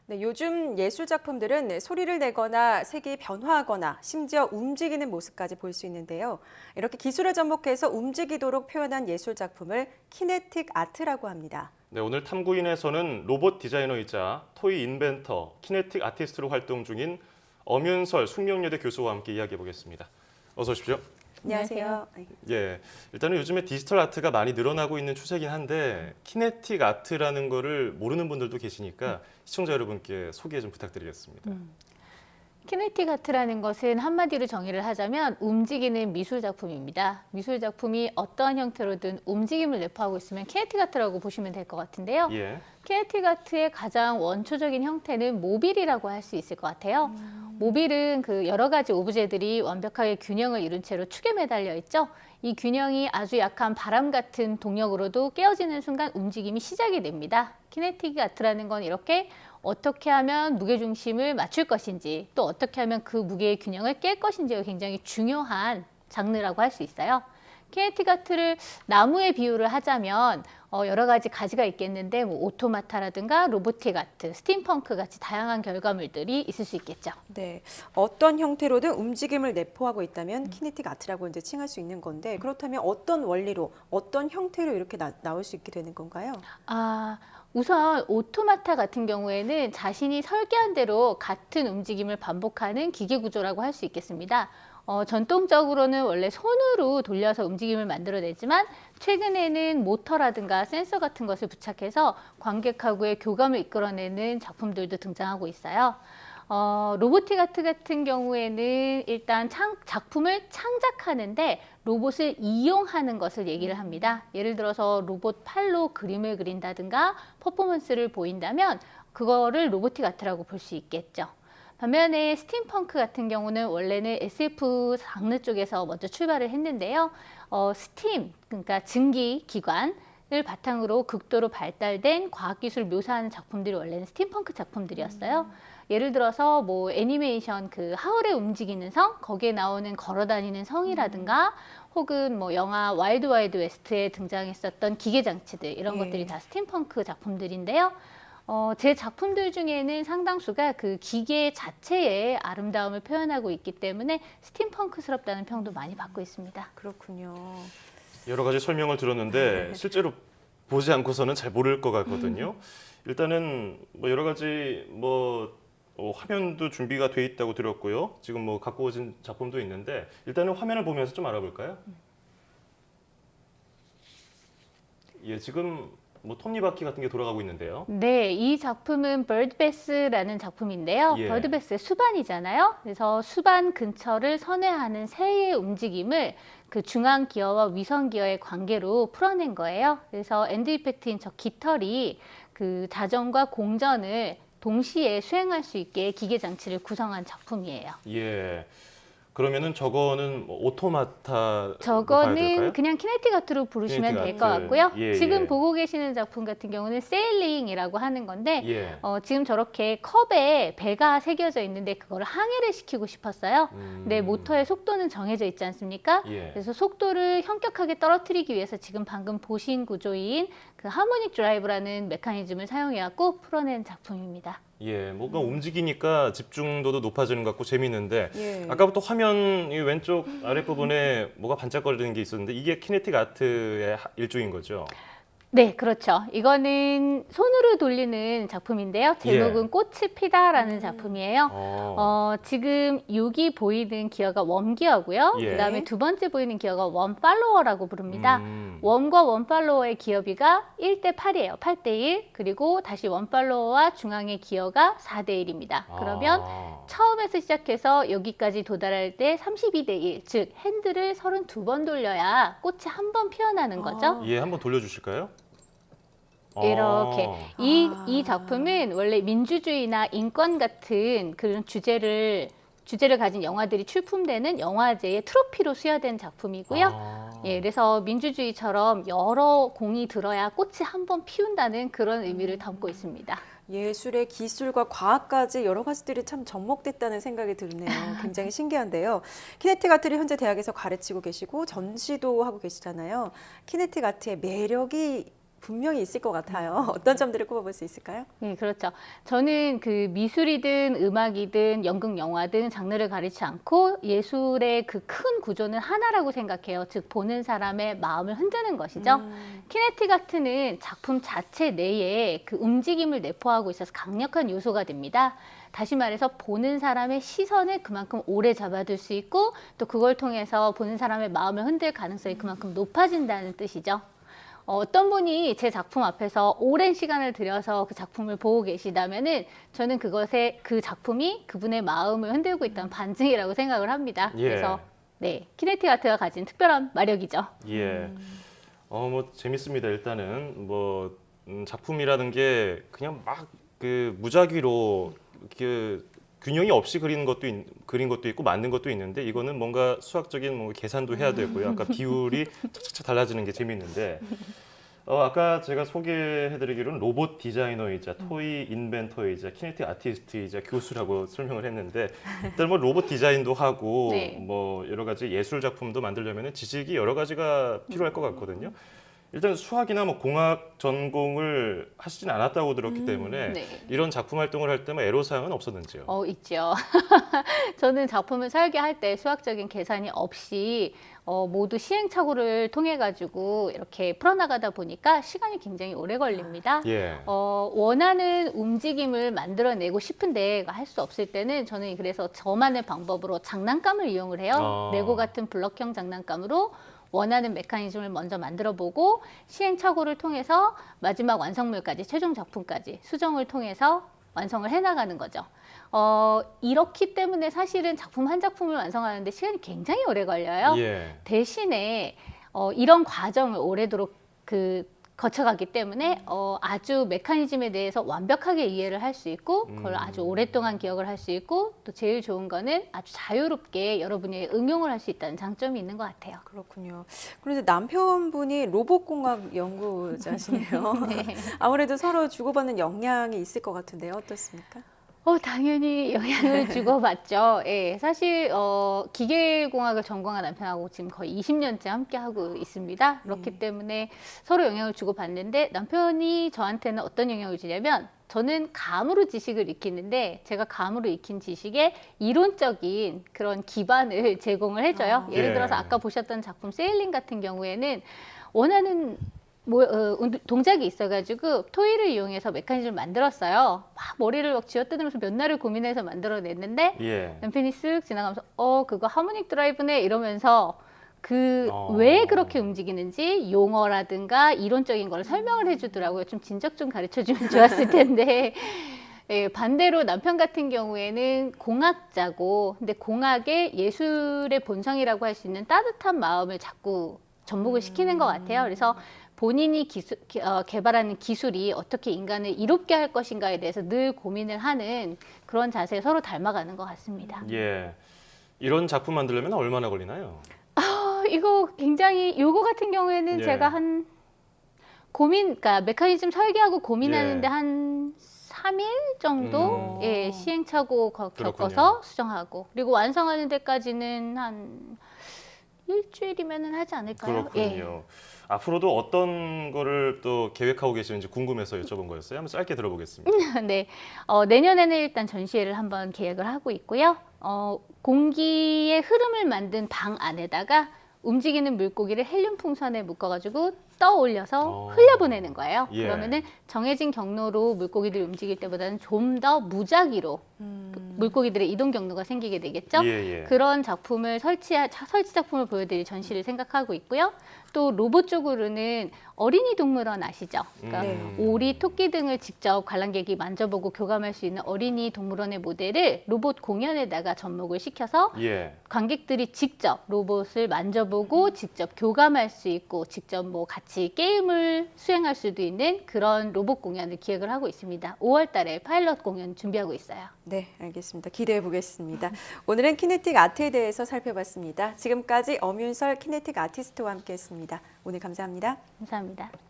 네, 요즘 예술 작품들은 소리를 내거나 색이 변화하거나 심지어 움직이는 모습까지 볼 수 있는데요. 이렇게 기술을 접목해서 움직이도록 표현한 예술 작품을 키네틱 아트라고 합니다. 네, 오늘 탐구인에서는 로봇 디자이너이자 토이 인벤터, 키네틱 아티스트로 활동 중인 엄윤설 숙명여대 교수와 함께 이야기해 보겠습니다. 어서 오십시오. 안녕하세요. 예, 일단은 요즘에 디지털 아트가 많이 늘어나고 있는 추세긴 한데 키네틱 아트라는 거를 모르는 분들도 계시니까 시청자 여러분께 소개 좀 부탁드리겠습니다. 키네틱 아트라는 것은 한마디로 정의를 하자면 움직이는 미술 작품입니다. 미술 작품이 어떠한 형태로든 움직임을 내포하고 있으면 키네틱 아트라고 보시면 될 것 같은데요. 예. 키네틱 아트의 가장 원초적인 형태는 모빌이라고 할 수 있을 것 같아요. 모빌은 그 여러 가지 오브제들이 완벽하게 균형을 이룬 채로 축에 매달려 있죠. 이 균형이 아주 약한 바람 같은 동력으로도 깨어지는 순간 움직임이 시작이 됩니다. 키네틱 아트라는 건 이렇게 어떻게 하면 무게중심을 맞출 것인지 또 어떻게 하면 그 무게의 균형을 깰 것인지가 굉장히 중요한 장르라고 할 수 있어요. 키네틱 아트를 나무에 비유를 하자면 여러 가지 가지가 있겠는데 뭐 오토마타라든가 로보틱 아트, 스팀펑크 같이 다양한 결과물들이 있을 수 있겠죠. 네, 어떤 형태로든 움직임을 내포하고 있다면 키네틱 아트라고 이제 칭할 수 있는 건데 그렇다면 어떤 원리로, 어떤 형태로 이렇게 나올 수 있게 되는 건가요? 우선 오토마타 같은 경우에는 자신이 설계한 대로 같은 움직임을 반복하는 기계 구조라고 할 수 있겠습니다. 전통적으로는 원래 손으로 돌려서 움직임을 만들어내지만 최근에는 모터라든가 센서 같은 것을 부착해서 관객하고의 교감을 이끌어내는 작품들도 등장하고 있어요. 로보틱 아트 같은 경우에는 일단 작품을 창작하는데 로봇을 이용하는 것을 얘기를 합니다. 예를 들어서 로봇 팔로 그림을 그린다든가 퍼포먼스를 보인다면 그거를 로보틱 아트라고 볼 수 있겠죠. 반면에 스팀펑크 같은 경우는 원래는 SF 장르 쪽에서 먼저 출발을 했는데요. 스팀, 그러니까 증기 기관을 바탕으로 극도로 발달된 과학기술 묘사하는 작품들이 원래는 스팀펑크 작품들이었어요. 예를 들어서 뭐 애니메이션 그 하울의 움직이는 성, 거기에 나오는 걸어다니는 성이라든가 혹은 뭐 영화 와일드 와일드 웨스트에 등장했었던 기계 장치들 이런 것들이 다 스팀펑크 작품들인데요. 제 작품들 중에는 상당수가 그 기계 자체의 아름다움을 표현하고 있기 때문에 스팀펑크스럽다는 평도 많이 받고 있습니다. 그렇군요. 여러 가지 설명을 들었는데 실제로 보지 않고서는 잘 모를 것 같거든요. 일단은 뭐 여러 가지 화면도 준비가 돼 있다고 들었고요. 지금 뭐 갖고 오신 작품도 있는데 일단은 화면을 보면서 좀 알아볼까요? 예, 지금 뭐 톱니바퀴 같은 게 돌아가고 있는데요. 네, 이 작품은 버드베스라는 작품인데요. 예. 버드베스의 수반이잖아요. 그래서 수반 근처를 선회하는 새의 움직임을 그 중앙 기어와 위성 기어의 관계로 풀어낸 거예요. 그래서 엔드 이펙트인 저 깃털이 그 자전과 공전을 동시에 수행할 수 있게 기계 장치를 구성한 작품이에요. 예. 그러면은 저거는 뭐 오토마타로 봐야 저거는 될까요? 그냥 키네틱 아트로 부르시면 키네틱 될 것 아트. 같고요. 예, 지금 예. 보고 계시는 작품 같은 경우는 세일링이라고 하는 건데 예. 지금 저렇게 컵에 배가 새겨져 있는데 그거를 항해를 시키고 싶었어요. 근데 모터의 속도는 정해져 있지 않습니까? 예. 그래서 속도를 현격하게 떨어뜨리기 위해서 지금 방금 보신 구조인 그 하모닉 드라이브라는 메커니즘을 사용해갖고 풀어낸 작품입니다. 예, 뭔가 움직이니까 집중도도 높아지는 것 같고 재밌는데 예. 아까부터 화면 이 왼쪽 아랫부분에 뭐가 반짝거리는 게 있었는데 이게 키네틱 아트의 일종인 거죠? 네, 그렇죠. 이거는 손으로 돌리는 작품인데요. 제목은 예. 꽃이 피다라는 작품이에요. 지금 여기 보이는 기어가 웜 기어고요. 예. 그다음에 두 번째 보이는 기어가 웜 팔로워라고 부릅니다. 음. 웜과 원 팔로워의 기어비가 1대 8이에요. 8대 1. 그리고 다시 원 팔로워와 중앙의 기어가 4대 1입니다. 그러면 처음에서 시작해서 여기까지 도달할 때 32대 1. 즉 핸들을 32번 돌려야 꽃이 한 번 피어나는 거죠. 예, 한번 돌려주실까요? 이렇게 이 작품은 원래 민주주의나 인권 같은 그런 주제를 가진 영화들이 출품되는 영화제의 트로피로 수여된 작품이고요. 예, 그래서 민주주의처럼 여러 공이 들어야 꽃이 한 번 피운다는 그런 의미를 담고 있습니다. 예술의 기술과 과학까지 여러 가지들이 참 접목됐다는 생각이 드네요. 굉장히 신기한데요. 키네틱 아트를 현재 대학에서 가르치고 계시고 전시도 하고 계시잖아요. 키네틱 아트의 매력이 분명히 있을 것 같아요. 어떤 점들을 꼽아볼 수 있을까요? 네, 그렇죠. 저는 그 미술이든 음악이든 연극, 영화든 장르를 가리지 않고 예술의 그 큰 구조는 하나라고 생각해요. 즉 보는 사람의 마음을 흔드는 것이죠. 키네틱 아트는 작품 자체 내에 그 움직임을 내포하고 있어서 강력한 요소가 됩니다. 다시 말해서 보는 사람의 시선을 그만큼 오래 잡아둘 수 있고 또 그걸 통해서 보는 사람의 마음을 흔들 가능성이 그만큼 높아진다는 뜻이죠. 어떤 분이 제 작품 앞에서 오랜 시간을 들여서 그 작품을 보고 계시다면은 저는 그것에 그 작품이 그분의 마음을 흔들고 있다는 반증이라고 생각을 합니다. 예. 그래서 네, 키네틱 아트가 가진 특별한 마력이죠. 예. 뭐 재밌습니다. 일단은 뭐 작품이라는 게 그냥 막 그 무작위로 그 균형이 없이 그린 것도 있고 만든 것도 있는데 이거는 뭔가 수학적인 뭐 계산도 해야 되고요. 아까 비율이 착착착 달라지는 게 재밌는데 아까 제가 소개해드리기로는 로봇 디자이너이자 토이 인벤터이자 키네틱 아티스트이자 교수라고 설명을 했는데 일단 뭐 로봇 디자인도 하고 네. 뭐 여러 가지 예술 작품도 만들려면 지식이 여러 가지가 필요할 것 같거든요. 일단 수학이나 뭐 공학 전공을 하시진 않았다고 들었기 때문에 네. 이런 작품 활동을 할 때만 애로사항은 없었는지요? 있죠. 저는 작품을 설계할 때 수학적인 계산이 없이 모두 시행착오를 통해 가지고 이렇게 풀어나가다 보니까 시간이 굉장히 오래 걸립니다. 예. 원하는 움직임을 만들어내고 싶은데 할 수 없을 때는 저는 그래서 저만의 방법으로 장난감을 이용을 해요. 레고 같은 블럭형 장난감으로 원하는 메커니즘을 먼저 만들어보고 시행착오를 통해서 마지막 완성물까지 최종 작품까지 수정을 통해서 완성을 해나가는 거죠. 이렇기 때문에 사실은 작품 한 작품을 완성하는데 시간이 굉장히 오래 걸려요. 예. 대신에 이런 과정을 오래도록 거쳐가기 때문에 아주 메커니즘에 대해서 완벽하게 이해를 할 수 있고 그걸 아주 오랫동안 기억을 할 수 있고 또 제일 좋은 거는 아주 자유롭게 여러분이 응용을 할 수 있다는 장점이 있는 것 같아요. 그렇군요. 그런데 남편분이 로봇공학 연구자시네요. 네. 아무래도 서로 주고받는 영향이 있을 것 같은데요. 어떻습니까? 당연히 영향을 주고받죠. 예, 사실 기계공학을 전공한 남편하고 지금 거의 20년째 함께 하고 있습니다. 그렇기 때문에 서로 영향을 주고받는데 남편이 저한테는 어떤 영향을 주냐면 저는 감으로 지식을 익히는데 제가 감으로 익힌 지식에 이론적인 그런 기반을 제공을 해줘요. 예를 예. 들어서 아까 보셨던 작품 세일링 같은 경우에는 원하는 동작이 있어가지고 토이를 이용해서 메커니즘을 만들었어요. 막 머리를 막 쥐어뜯으면서 몇 날을 고민해서 만들어냈는데 예. 남편이 쓱 지나가면서 그거 하모닉 드라이브네 이러면서 왜 그렇게 움직이는지 용어라든가 이론적인 걸 설명을 해주더라고요. 좀 진작 좀 가르쳐주면 좋았을 텐데 예, 반대로 남편 같은 경우에는 공학자고 근데 공학의 예술의 본성이라고 할 수 있는 따뜻한 마음을 자꾸 접목을 시키는 것 같아요. 그래서 본인이 개발하는 기술이 어떻게 인간을 이롭게 할 것인가에 대해서 늘 고민을 하는 그런 자세에 서로 닮아가는 것 같습니다. 예. 이런 작품 만들려면 얼마나 걸리나요? 이거 굉장히 요거 같은 경우에는 예. 제가 그러니까 메커니즘 설계하고 고민하는데 예. 한 3일 정도 예, 시행착오 겪어서 그렇군요. 수정하고 그리고 완성하는 데까지는 한 일주일이면은 하지 않을까요? 그렇군요. 앞으로도 어떤 거를 또 계획하고 계시는지 궁금해서 여쭤본 거였어요. 한번 짧게 들어보겠습니다. 네, 내년에는 일단 전시회를 한번 계획을 하고 있고요. 공기의 흐름을 만든 방 안에다가 움직이는 물고기를 헬륨 풍선에 묶어가지고 떠올려서 흘려보내는 거예요. 예. 그러면은 정해진 경로로 물고기들이 움직일 때보다는 좀 더 무작위로 물고기들의 이동 경로가 생기게 되겠죠. 예, 예. 그런 작품을 설치 작품을 보여드릴 전시를 생각하고 있고요. 또 로봇 쪽으로는 어린이 동물원 아시죠? 그러니까 오리, 토끼 등을 직접 관람객이 만져보고 교감할 수 있는 어린이 동물원의 모델을 로봇 공연에다가 접목을 시켜서 예. 관객들이 직접 로봇을 만져보고 직접 교감할 수 있고 직접 뭐 같이 게임을 수행할 수도 있는 그런 로봇 공연을 기획을 하고 있습니다. 5월 달에 파일럿 공연 준비하고 있어요. 네, 알겠습니다. 기대해 보겠습니다. 오늘은 키네틱 아트에 대해서 살펴봤습니다. 지금까지 엄윤설 키네틱 아티스트와 함께했습니다. 오늘 감사합니다. 감사합니다.